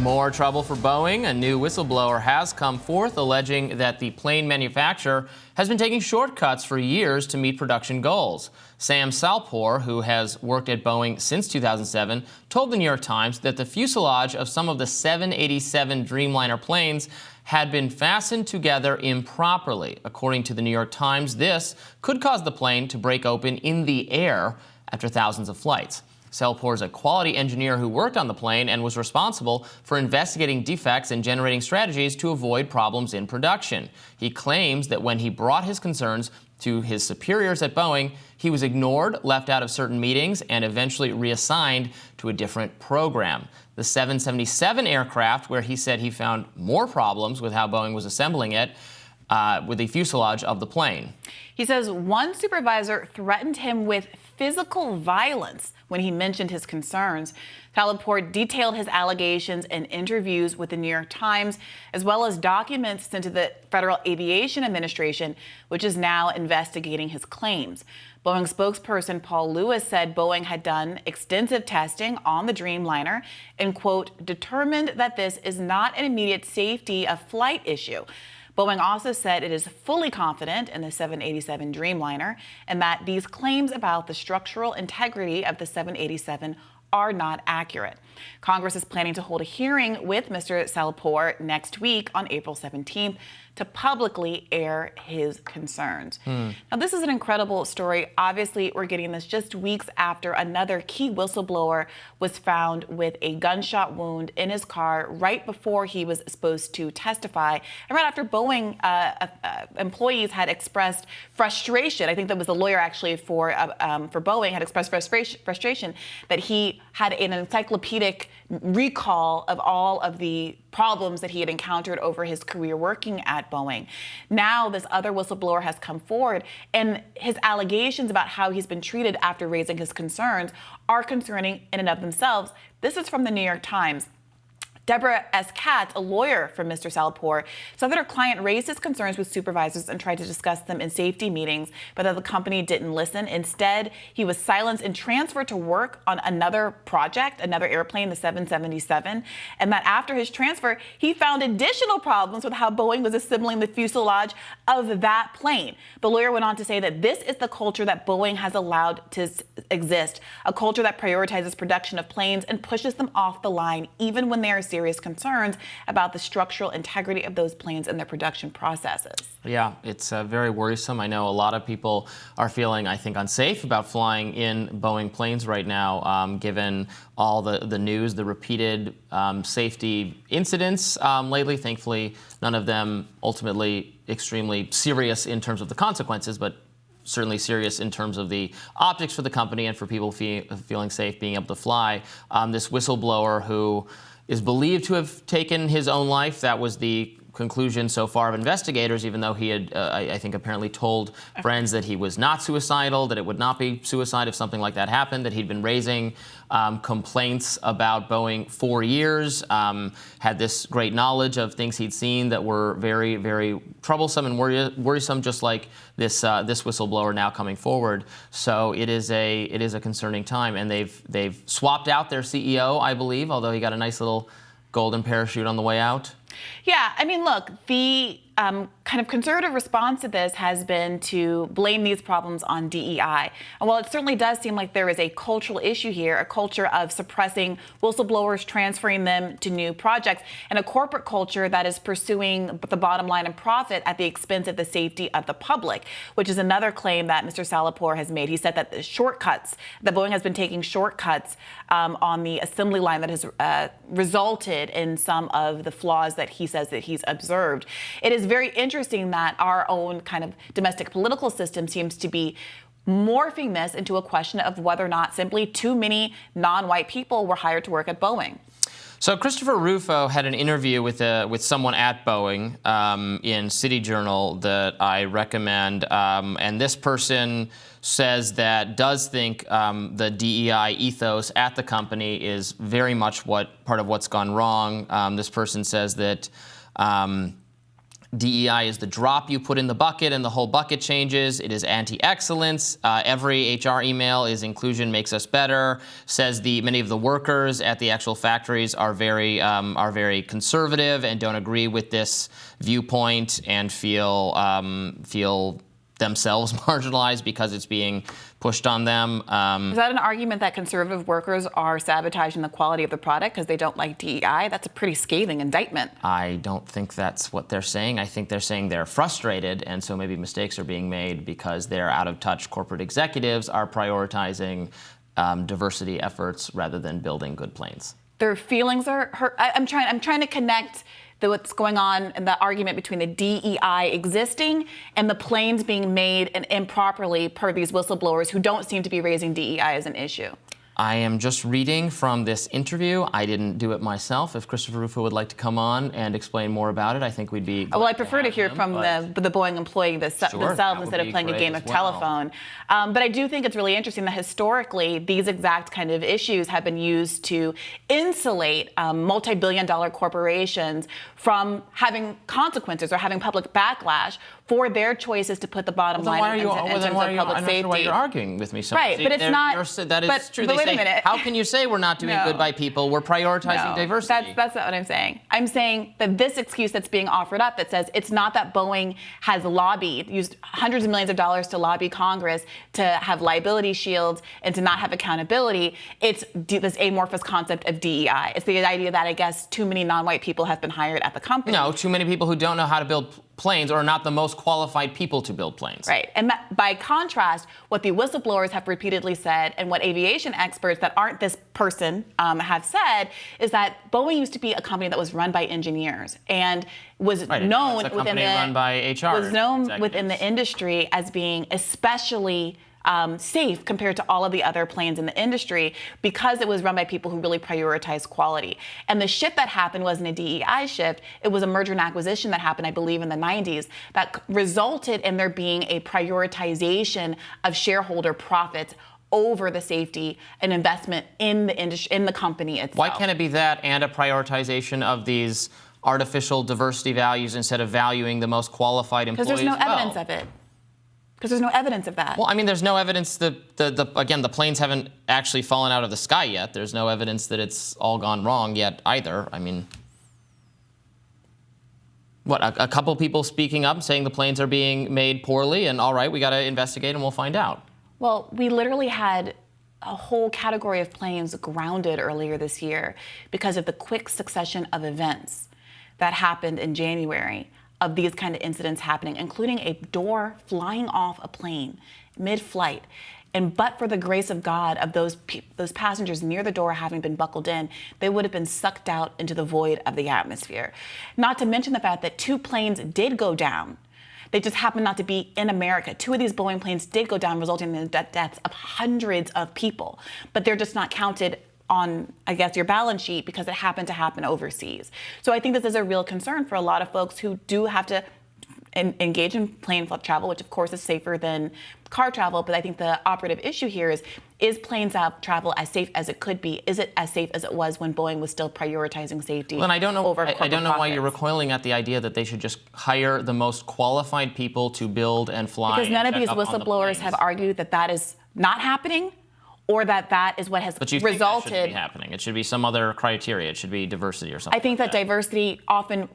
More trouble for Boeing. A new whistleblower has come forth alleging that the plane manufacturer has been taking shortcuts for years to meet production goals. Sam Salpour, who has worked at Boeing since 2007, told the New York Times that the fuselage of some of the 787 Dreamliner planes had been fastened together improperly. According to the New York Times, this could cause the plane to break open in the air after thousands of flights. Salpour is a quality engineer who worked on the plane and was responsible for investigating defects and generating strategies to avoid problems in production. He claims that when he brought his concerns to his superiors at Boeing, he was ignored, left out of certain meetings, and eventually reassigned to a different program. The 777 aircraft, where he said he found more problems with how Boeing was assembling it, with the fuselage of the plane. He says one supervisor threatened him with physical violence when he mentioned his concerns. Salpour detailed his allegations in interviews with the New York Times, as well as documents sent to the Federal Aviation Administration, which is now investigating his claims. Boeing spokesperson Paul Lewis said Boeing had done extensive testing on the Dreamliner and, quote, determined that this is not an immediate safety of flight issue. Boeing also said it is fully confident in the 787 Dreamliner and that these claims about the structural integrity of the 787 are not accurate. Congress is planning to hold a hearing with Mr. Salpour next week on April 17th to publicly air his concerns. Now, this is an incredible story. Obviously, we're getting this just weeks after another key whistleblower was found with a gunshot wound in his car right before he was supposed to testify, and right after Boeing employees had expressed frustration. I think that was the lawyer actually for Boeing had expressed frustration that he had an encyclopedic recall of all of the problems that he had encountered over his career working at Boeing. Now this other whistleblower has come forward, and his allegations about how he's been treated after raising his concerns are concerning in and of themselves. This is from the New York Times. Deborah S. Katz, a lawyer for Mr. Salpour, said that her client raised his concerns with supervisors and tried to discuss them in safety meetings, but that the company didn't listen. Instead, he was silenced and transferred to work on another project, another airplane, the 777, and that after his transfer, he found additional problems with how Boeing was assembling the fuselage of that plane. The lawyer went on to say that this is the culture that Boeing has allowed to exist, a culture that prioritizes production of planes and pushes them off the line, even when they are serious concerns about the structural integrity of those planes and their production processes. Yeah, it's very worrisome. I know a lot of people are feeling, I think, unsafe about flying in Boeing planes right now, given all the news, the repeated safety incidents lately. Thankfully, none of them ultimately extremely serious in terms of the consequences, but certainly serious in terms of the optics for the company and for people feeling safe, being able to fly. This whistleblower who is believed to have taken his own life. That was the conclusion so far of investigators, even though he had, I think, apparently told friends that he was not suicidal, that it would not be suicide if something like that happened, that he'd been raising complaints about Boeing for years, had this great knowledge of things he'd seen that were very, very troublesome and worrisome, just like this whistleblower now coming forward. So it is a concerning time, and they've swapped out their CEO, I believe, although he got a nice little golden parachute on the way out. Yeah, I mean, look, the kind of conservative response to this has been to blame these problems on DEI. And while it certainly does seem like there is a cultural issue here, a culture of suppressing whistleblowers, transferring them to new projects, and a corporate culture that is pursuing the bottom line and profit at the expense of the safety of the public, which is another claim that Mr. Salpour has made. He said that that Boeing has been taking shortcuts on the assembly line that has resulted in some of the flaws that he says that he's observed. It is very interesting that our own kind of domestic political system seems to be morphing this into a question of whether or not simply too many non-white people were hired to work at Boeing. So Christopher Rufo had an interview with someone at Boeing in City Journal that I recommend, and this person does think the DEI ethos at the company is very much part of what's gone wrong. This person says that DEI is the drop you put in the bucket and the whole bucket changes. It is anti-excellence. Every HR email is inclusion makes us better. Says many of the workers at the actual factories are very conservative and don't agree with this viewpoint and feel themselves marginalized because it's being pushed on them. Is that an argument that conservative workers are sabotaging the quality of the product because they don't like DEI? That's a pretty scathing indictment. I don't think that's what they're saying. I think they're saying they're frustrated, and so maybe mistakes are being made because they're out of touch. Corporate executives are prioritizing diversity efforts rather than building good planes. Their feelings are hurt. I'm trying to connect what's going on in the argument between the DEI existing and the planes being made and improperly per these whistleblowers who don't seem to be raising DEI as an issue. I am just reading from this interview. I didn't do it myself. If Christopher Rufo would like to come on and explain more about it, I think we'd be. Well, I prefer to hear from the Boeing employee themselves instead of playing a game of telephone. But I do think it's really interesting that historically these exact kind of issues have been used to insulate multi-billion-dollar corporations from having consequences or having public backlash for their choices to put the bottom line in terms of public safety. I'm not sure why you're arguing with me. So right, but it's not. That is true. But wait a minute. How can you say we're not doing good by people? We're prioritizing diversity. That's not what I'm saying. I'm saying that this excuse that's being offered up that says it's not that Boeing has used hundreds of millions of dollars to lobby Congress to have liability shields and to not have accountability. It's this amorphous concept of DEI. It's the idea that I guess too many non-white people have been hired at the company. No, too many people who don't know how to build planes or are not the most qualified people to build planes. Right. And by contrast, what the whistleblowers have repeatedly said and what aviation experts that aren't this person have said is that Boeing used to be a company that was run by engineers and was known within the industry as being especially safe compared to all of the other planes in the industry because it was run by people who really prioritize quality. And the shift that happened wasn't a DEI shift. It was a merger and acquisition that happened, I believe, in the 90s that resulted in there being a prioritization of shareholder profits over the safety and investment in the industry, in the company itself. Why can't it be that and a prioritization of these artificial diversity values instead of valuing the most qualified employees? Because there's no evidence of it. Because there's no evidence of that. Well, I mean, there's no evidence that, again, the planes haven't actually fallen out of the sky yet. There's no evidence that it's all gone wrong yet either. I mean, a couple people speaking up saying the planes are being made poorly and all right, we got to investigate and we'll find out. Well, we literally had a whole category of planes grounded earlier this year because of the quick succession of events that happened in January of these kind of incidents happening, including a door flying off a plane mid-flight. And but for the grace of God of those passengers near the door having been buckled in, they would have been sucked out into the void of the atmosphere. Not to mention the fact that 2 planes did go down. They just happened not to be in America. 2 of these Boeing planes did go down, resulting in the deaths of hundreds of people. But they're just not counted on, I guess, your balance sheet because it happened to happen overseas. So I think this is a real concern for a lot of folks who do have to engage in plane travel, which of course is safer than car travel. But I think the operative issue here is planes travel as safe as it could be? Is it as safe as it was when Boeing was still prioritizing safety? Well, and I don't know profits? Why you're recoiling at the idea that they should just hire the most qualified people to build and fly. Because none of these whistleblowers have argued that that is not happening, or that is what has but you resulted. Think that shouldn't be happening. It should be some other criteria. It should be diversity or something. I think that diversity often.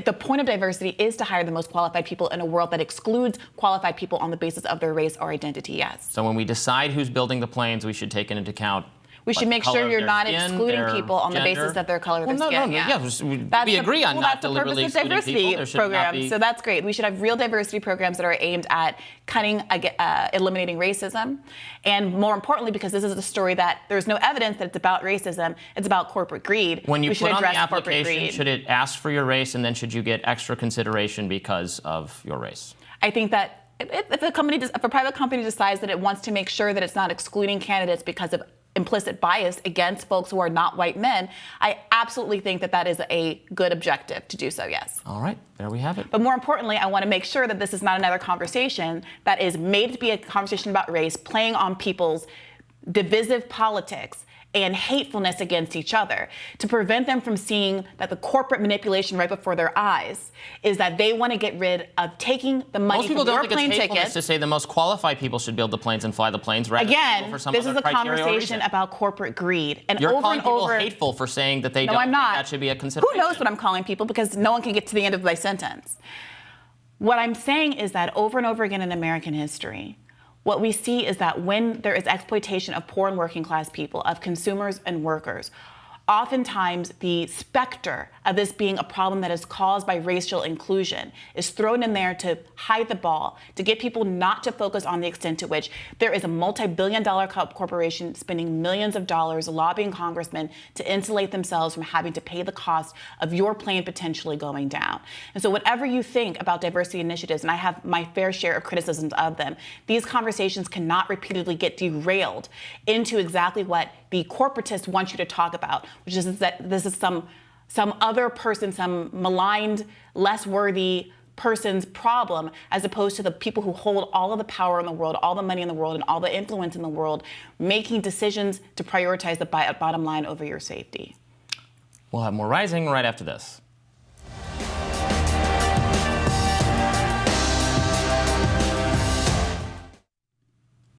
The point of diversity is to hire the most qualified people in a world that excludes qualified people on the basis of their race or identity, yes. So when we decide who's building the planes, we should take into account we should make sure you're not excluding people on the basis of their color of their skin. We agree on not deliberately excluding people. There should not be. So that's great. We should have real diversity programs that are aimed at eliminating racism. And more importantly, because this is a story that there's no evidence that it's about racism, it's about corporate greed. When you put on the application, should it ask for your race and then should you get extra consideration because of your race? I think that if a private company decides that it wants to make sure that it's not excluding candidates because of implicit bias against folks who are not white men, I absolutely think that is a good objective to do so, yes. All right, there we have it. But more importantly, I want to make sure that this is not another conversation that is made to be a conversation about race, playing on people's divisive politics and hatefulness against each other, to prevent them from seeing that the corporate manipulation right before their eyes is that they want to get rid of taking the money Most people from don't your think plane it's hatefulness tickets. to say the most qualified people should build the planes and fly the planes. Rather Again, for some this other is a criteria or conversation reason. about corporate greed. And You're over calling and people over, hateful for saying that they no, don't I'm think not. that should be a consideration. Who knows what I'm calling people, because no one can get to the end of my sentence. What I'm saying is that over and over again in American history, what we see is that when there is exploitation of poor and working class people, of consumers and workers, oftentimes the specter of this being a problem that is caused by racial inclusion is thrown in there to hide the ball, to get people not to focus on the extent to which there is a multi-billion-dollar corporation spending millions of dollars lobbying congressmen to insulate themselves from having to pay the cost of your plane potentially going down. And so whatever you think about diversity initiatives, and I have my fair share of criticisms of them, these conversations cannot repeatedly get derailed into exactly what the corporatists want you to talk about, which is that this is some other person, some maligned, less worthy person's problem, as opposed to the people who hold all of the power in the world, all the money in the world, and all the influence in the world, making decisions to prioritize the bottom line over your safety. We'll have more Rising right after this.